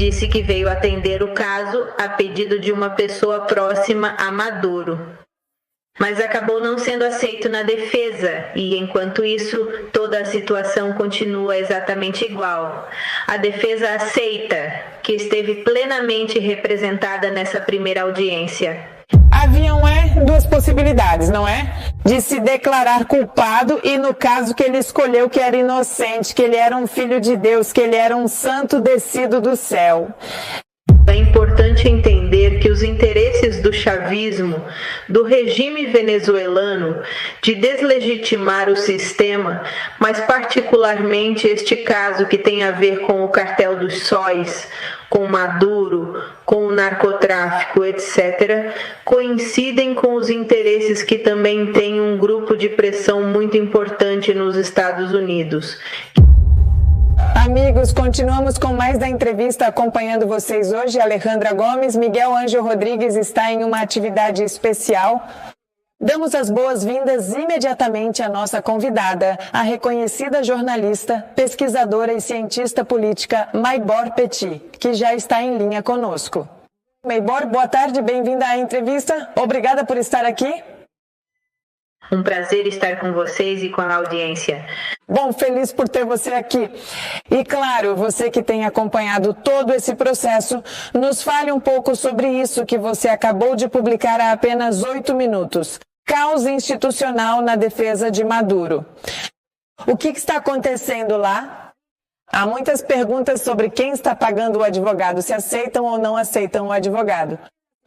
disse que veio atender o caso a pedido de uma pessoa próxima a Maduro, mas acabou não sendo aceito na defesa e, enquanto isso, toda a situação continua exatamente igual. A defesa aceita que esteve plenamente representada nessa primeira audiência. Haviam duas possibilidades, não é? De se declarar culpado e, no caso, que ele escolheu que era inocente, que ele era um filho de Deus, que ele era um santo descido do céu. É importante entender que os interesses do chavismo, do regime venezuelano, de deslegitimar o sistema, mas particularmente este caso que tem a ver com o cartel dos sóis, com Maduro, com o narcotráfico, etc., coincidem com os interesses que também tem um grupo de pressão muito importante nos Estados Unidos. Amigos, continuamos com mais da entrevista acompanhando vocês hoje. Alejandra Gomes, Miguel Ângelo Rodrigues está em uma atividade especial. Damos as boas-vindas imediatamente à nossa convidada, a reconhecida jornalista, pesquisadora e cientista política Maybor Petit, que já está em linha conosco. Maybor, boa tarde, bem-vinda à entrevista. Obrigada por estar aqui. Um prazer estar com vocês e com a audiência. Bom, feliz por ter você aqui. E claro, você que tem acompanhado todo esse processo, nos fale um pouco sobre isso que você acabou de publicar há apenas 8 minutos. Caos institucional na defesa de Maduro. O que está acontecendo lá? Há muitas perguntas sobre quem está pagando o advogado, se aceitam ou não aceitam o advogado.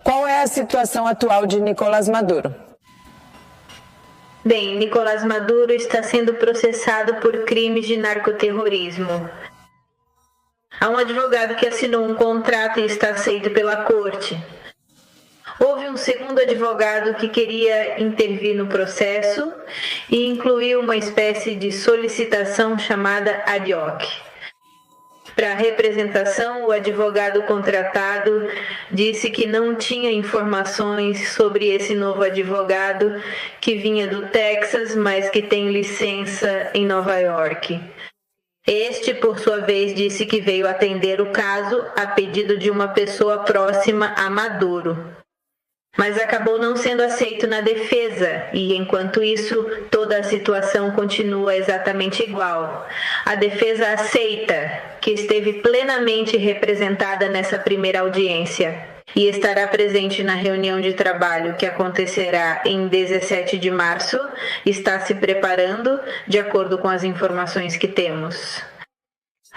Qual é a situação atual de Nicolás Maduro? Bem, Nicolás Maduro está sendo processado por crimes de narcoterrorismo. Há um advogado que assinou um contrato e está aceito pela corte. Houve um segundo advogado que queria intervir no processo e incluiu uma espécie de solicitação chamada ad hoc. Para a representação, o advogado contratado disse que não tinha informações sobre esse novo advogado que vinha do Texas, mas que tem licença em Nova York. Este, por sua vez, disse que veio atender o caso a pedido de uma pessoa próxima a Maduro, mas acabou não sendo aceito na defesa e, enquanto isso, toda a situação continua exatamente igual. A defesa aceita que esteve plenamente representada nessa primeira audiência e estará presente na reunião de trabalho que acontecerá em 17 de março, está se preparando de acordo com as informações que temos.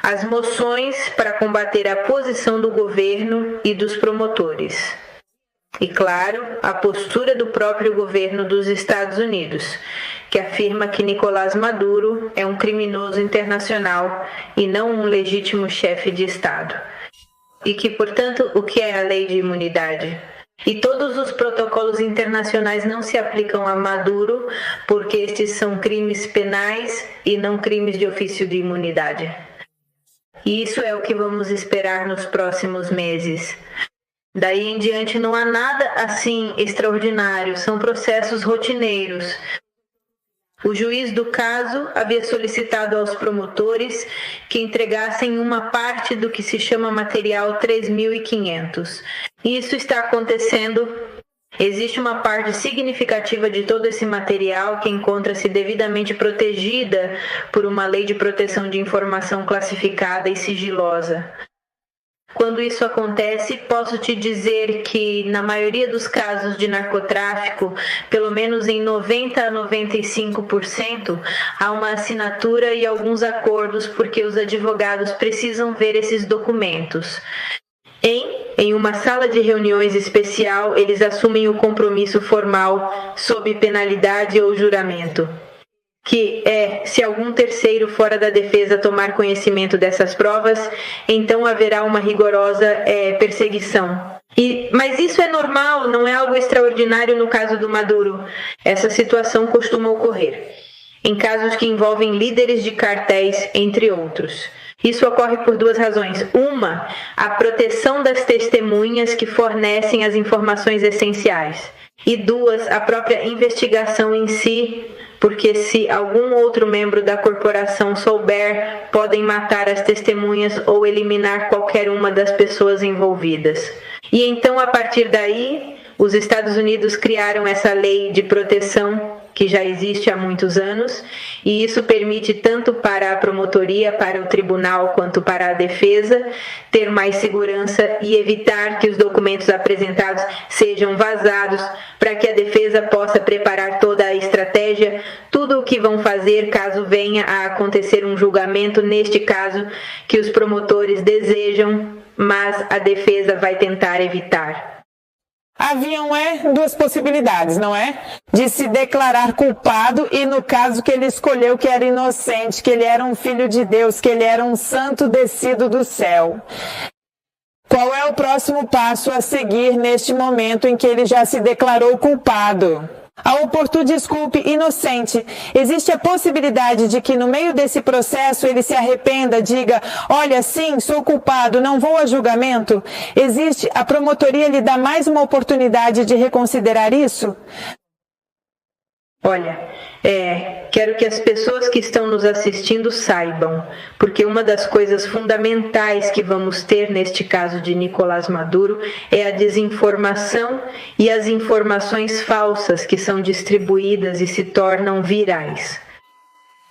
As moções para combater a posição do governo e dos promotores. E, claro, a postura do próprio governo dos Estados Unidos, que afirma que Nicolás Maduro é um criminoso internacional e não um legítimo chefe de Estado. E que, portanto, o que é a lei de imunidade? E todos os protocolos internacionais não se aplicam a Maduro porque estes são crimes penais e não crimes de ofício de imunidade. E isso é o que vamos esperar nos próximos meses. Daí em diante não há nada assim extraordinário, são processos rotineiros. O juiz do caso havia solicitado aos promotores que entregassem uma parte do que se chama material 3.500. Isso está acontecendo. Existe uma parte significativa de todo esse material que encontra-se devidamente protegida por uma lei de proteção de informação classificada e sigilosa. Quando isso acontece, posso te dizer que, na maioria dos casos de narcotráfico, pelo menos em 90% a 95%, há uma assinatura e alguns acordos porque os advogados precisam ver esses documentos. Em uma sala de reuniões especial, eles assumem o compromisso formal sob penalidade ou juramento, que é, se algum terceiro fora da defesa tomar conhecimento dessas provas, então haverá uma rigorosa perseguição. Mas isso é normal, não é algo extraordinário no caso do Maduro. Essa situação costuma ocorrer em casos que envolvem líderes de cartéis, entre outros. Isso ocorre por duas razões. Uma, a proteção das testemunhas que fornecem as informações essenciais. E duas, a própria investigação em si, porque se algum outro membro da corporação souber, podem matar as testemunhas ou eliminar qualquer uma das pessoas envolvidas. E então, a partir daí, os Estados Unidos criaram essa lei de proteção que já existe há muitos anos, e isso permite tanto para a promotoria, para o tribunal, quanto para a defesa ter mais segurança e evitar que os documentos apresentados sejam vazados, para que a defesa possa preparar toda a estratégia, tudo o que vão fazer caso venha a acontecer um julgamento, neste caso, que os promotores desejam, mas a defesa vai tentar evitar. Haviam duas possibilidades, não é? De se declarar culpado e no caso que ele escolheu que era inocente, que ele era um filho de Deus, que ele era um santo descido do céu. Qual é o próximo passo a seguir neste momento em que ele já se declarou culpado? Ao oportuno desculpe inocente, existe a possibilidade de que no meio desse processo ele se arrependa, diga, olha, sim, sou culpado, não vou a julgamento? Existe, a promotoria lhe dá mais uma oportunidade de reconsiderar isso? Olha, quero que as pessoas que estão nos assistindo saibam, porque uma das coisas fundamentais que vamos ter neste caso de Nicolás Maduro é a desinformação e as informações falsas que são distribuídas e se tornam virais.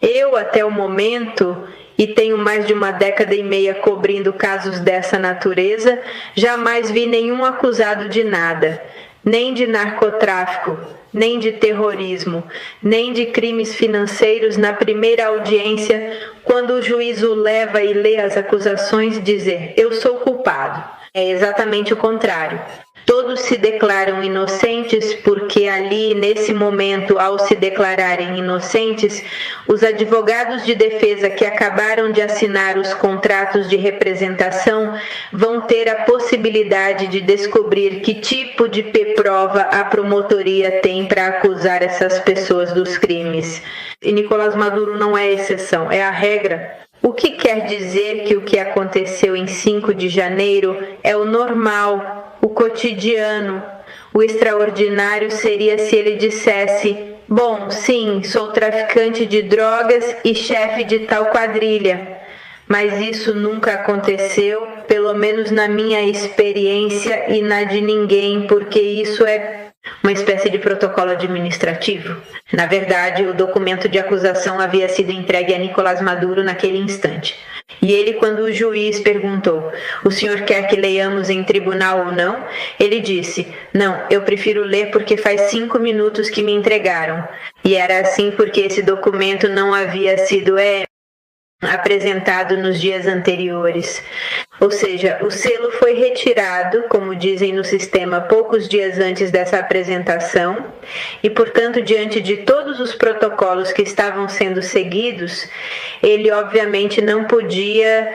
Eu, até o momento, e tenho mais de uma década e meia cobrindo casos dessa natureza, jamais vi nenhum acusado de nada, nem de narcotráfico, nem de terrorismo, nem de crimes financeiros na primeira audiência, quando o juiz o leva e lê as acusações, dizer, eu sou culpado. É exatamente o contrário. Todos se declaram inocentes porque ali, nesse momento, ao se declararem inocentes, os advogados de defesa que acabaram de assinar os contratos de representação vão ter a possibilidade de descobrir que tipo de prova a promotoria tem para acusar essas pessoas dos crimes. E Nicolás Maduro não é exceção, é a regra. O que quer dizer que o que aconteceu em 5 de janeiro é o normal, o cotidiano. O extraordinário seria se ele dissesse, bom, sim, sou traficante de drogas e chefe de tal quadrilha. Mas isso nunca aconteceu, pelo menos na minha experiência e na de ninguém, porque isso é uma espécie de protocolo administrativo. Na verdade, o documento de acusação havia sido entregue a Nicolás Maduro naquele instante. E ele, quando o juiz perguntou, o senhor quer que leiamos em tribunal ou não? Ele disse, não, eu prefiro ler porque faz 5 minutos que me entregaram. E era assim porque esse documento não havia sido apresentado nos dias anteriores. Ou seja, o selo foi retirado, como dizem no sistema, poucos dias antes dessa apresentação e, portanto, diante de todos os protocolos que estavam sendo seguidos, ele obviamente não podia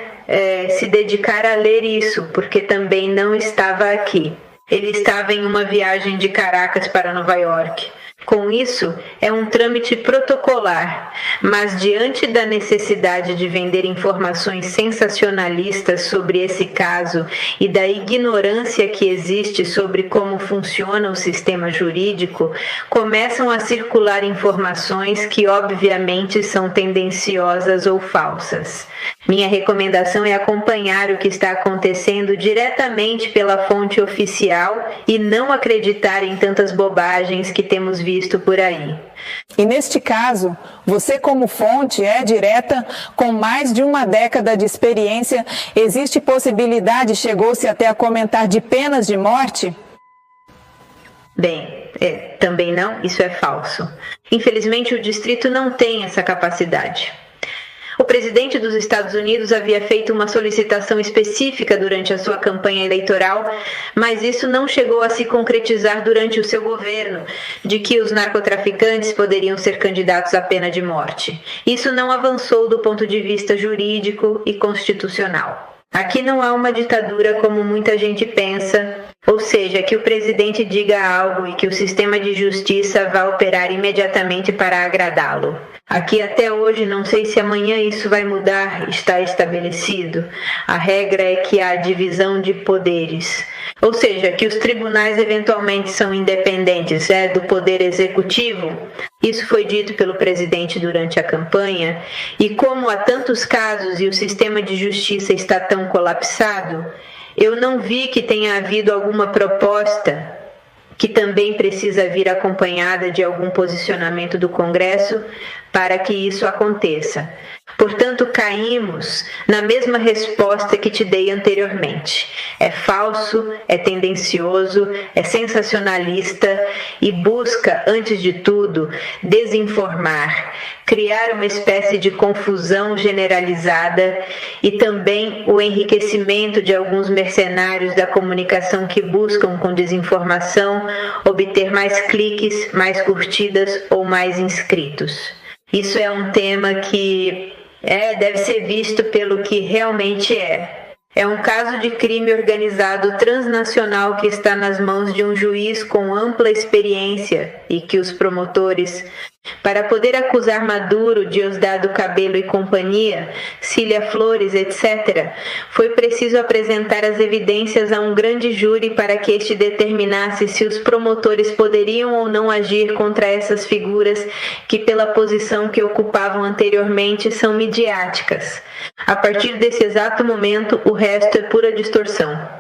se dedicar a ler isso, porque também não estava aqui. Ele estava em uma viagem de Caracas para Nova York. Com isso, é um trâmite protocolar, mas diante da necessidade de vender informações sensacionalistas sobre esse caso e da ignorância que existe sobre como funciona o sistema jurídico, começam a circular informações que obviamente são tendenciosas ou falsas. Minha recomendação é acompanhar o que está acontecendo diretamente pela fonte oficial e não acreditar em tantas bobagens que temos visto por aí. E neste caso, você como fonte direta, com mais de uma década de experiência, existe possibilidade, chegou-se até a comentar, de penas de morte? Bem, também não, isso é falso. Infelizmente, o distrito não tem essa capacidade. O presidente dos Estados Unidos havia feito uma solicitação específica durante a sua campanha eleitoral, mas isso não chegou a se concretizar durante o seu governo, de que os narcotraficantes poderiam ser candidatos à pena de morte. Isso não avançou do ponto de vista jurídico e constitucional. Aqui não há uma ditadura como muita gente pensa, Ou seja, que o presidente diga algo e que o sistema de justiça vá operar imediatamente para agradá-lo. Aqui até hoje, não sei se amanhã isso vai mudar, está estabelecido. A regra é que há divisão de poderes. Ou seja, que os tribunais eventualmente são independentes do poder executivo. Isso foi dito pelo presidente durante a campanha. E como há tantos casos e o sistema de justiça está tão colapsado, eu não vi que tenha havido alguma proposta que também precisa vir acompanhada de algum posicionamento do Congresso para que isso aconteça. Portanto, caímos na mesma resposta que te dei anteriormente. É falso, é tendencioso, é sensacionalista e busca, antes de tudo, desinformar, criar uma espécie de confusão generalizada e também o enriquecimento de alguns mercenários da comunicação que buscam, com desinformação, obter mais cliques, mais curtidas ou mais inscritos. Isso é um tema que deve ser visto pelo que realmente é. É um caso de crime organizado transnacional que está nas mãos de um juiz com ampla experiência e que os promotores, para poder acusar Maduro, Diosdado Cabello e companhia, Cília Flores, etc., foi preciso apresentar as evidências a um grande júri para que este determinasse se os promotores poderiam ou não agir contra essas figuras que, pela posição que ocupavam anteriormente, são midiáticas. A partir desse exato momento, o resto é pura distorção.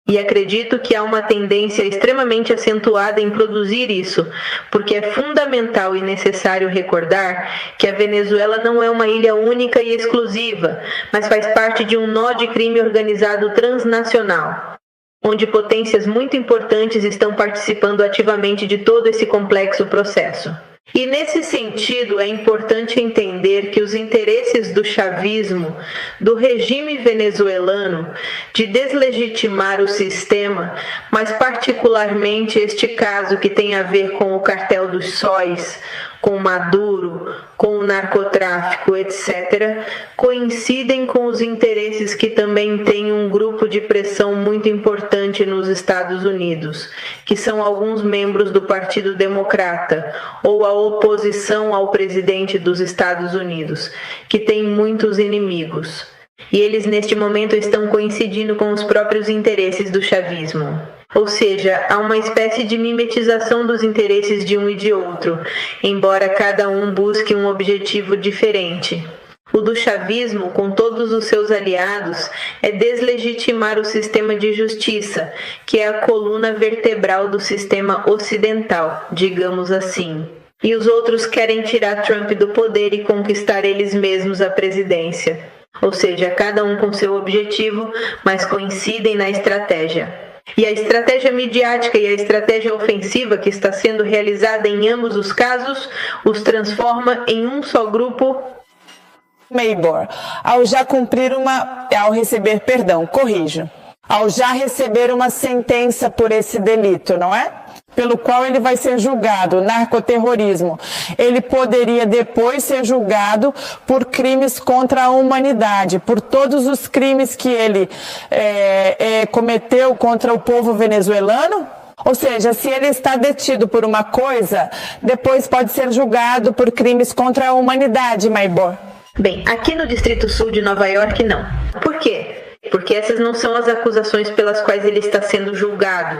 E acredito que há uma tendência extremamente acentuada em produzir isso, porque é fundamental e necessário recordar que a Venezuela não é uma ilha única e exclusiva, mas faz parte de um nó de crime organizado transnacional, onde potências muito importantes estão participando ativamente de todo esse complexo processo. E nesse sentido é importante entender que os interesses do chavismo, do regime venezuelano, de deslegitimar o sistema, mas particularmente este caso que tem a ver com o cartel dos sóis, com Maduro, com o narcotráfico, etc., coincidem com os interesses que também tem um grupo de pressão muito importante nos Estados Unidos, que são alguns membros do Partido Democrata, ou a oposição ao presidente dos Estados Unidos, que tem muitos inimigos. E eles, neste momento, estão coincidindo com os próprios interesses do chavismo. Ou seja, há uma espécie de mimetização dos interesses de um e de outro, embora cada um busque um objetivo diferente. O do chavismo, com todos os seus aliados, é deslegitimar o sistema de justiça, que é a coluna vertebral do sistema ocidental, digamos assim. E os outros querem tirar Trump do poder e conquistar eles mesmos a presidência. Ou seja, cada um com seu objetivo, mas coincidem na estratégia. E a estratégia midiática e a estratégia ofensiva que está sendo realizada em ambos os casos os transforma em um só grupo. Maybor, ao já receber uma sentença por esse delito, não é? Pelo qual ele vai ser julgado, narcoterrorismo. Ele poderia depois ser julgado por crimes contra a humanidade, por todos os crimes que ele cometeu contra o povo venezuelano? Ou seja, se ele está detido por uma coisa, depois pode ser julgado por crimes contra a humanidade, Maybor. Bem, aqui no Distrito Sul de Nova York, não. Por quê? Porque essas não são as acusações pelas quais ele está sendo julgado.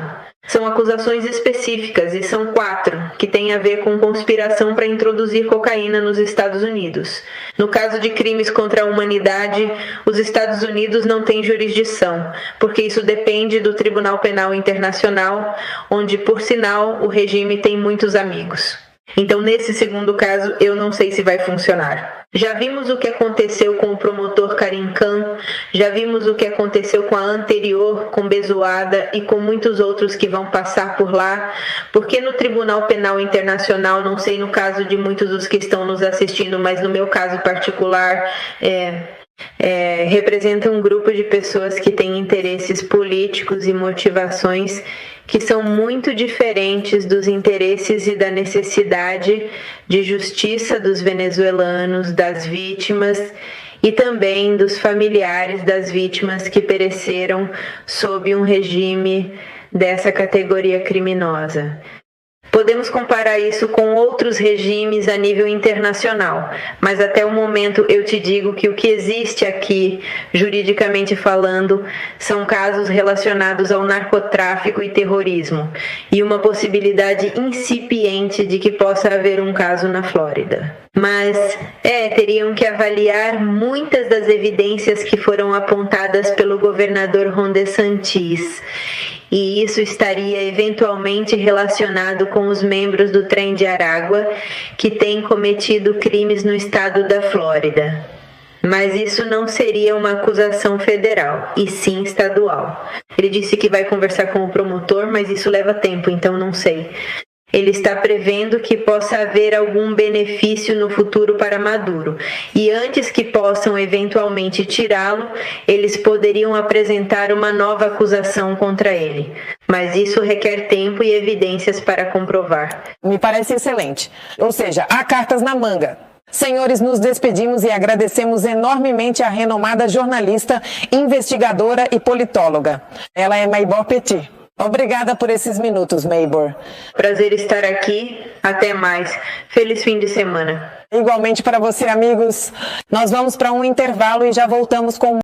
São acusações específicas, e são 4, que têm a ver com conspiração para introduzir cocaína nos Estados Unidos. No caso de crimes contra a humanidade, os Estados Unidos não têm jurisdição, porque isso depende do Tribunal Penal Internacional, onde, por sinal, o regime tem muitos amigos. Então, nesse segundo caso, eu não sei se vai funcionar. Já vimos o que aconteceu com o promotor Karim Khan, já vimos o que aconteceu com a anterior, com Bezuada e com muitos outros que vão passar por lá, porque no Tribunal Penal Internacional, não sei no caso de muitos dos que estão nos assistindo, mas no meu caso particular, representa um grupo de pessoas que têm interesses políticos e motivações que são muito diferentes dos interesses e da necessidade de justiça dos venezuelanos, das vítimas e também dos familiares das vítimas que pereceram sob um regime dessa categoria criminosa. Podemos comparar isso com outros regimes a nível internacional, mas até o momento eu te digo que o que existe aqui, juridicamente falando, são casos relacionados ao narcotráfico e terrorismo, e uma possibilidade incipiente de que possa haver um caso na Flórida. Mas, teriam que avaliar muitas das evidências que foram apontadas pelo governador Ron DeSantis, e isso estaria eventualmente relacionado com os membros do Trem de Aragua que têm cometido crimes no estado da Flórida. Mas isso não seria uma acusação federal, e sim estadual. Ele disse que vai conversar com o promotor, mas isso leva tempo, então não sei. Ele está prevendo que possa haver algum benefício no futuro para Maduro. E antes que possam eventualmente tirá-lo, eles poderiam apresentar uma nova acusação contra ele. Mas isso requer tempo e evidências para comprovar. Me parece excelente. Ou seja, há cartas na manga. Senhores, nos despedimos e agradecemos enormemente a renomada jornalista, investigadora e politóloga. Ela é Maybor Petit. Obrigada por esses minutos, Maybor. Prazer estar aqui. Até mais. Feliz fim de semana. Igualmente para você, amigos. Nós vamos para um intervalo e já voltamos com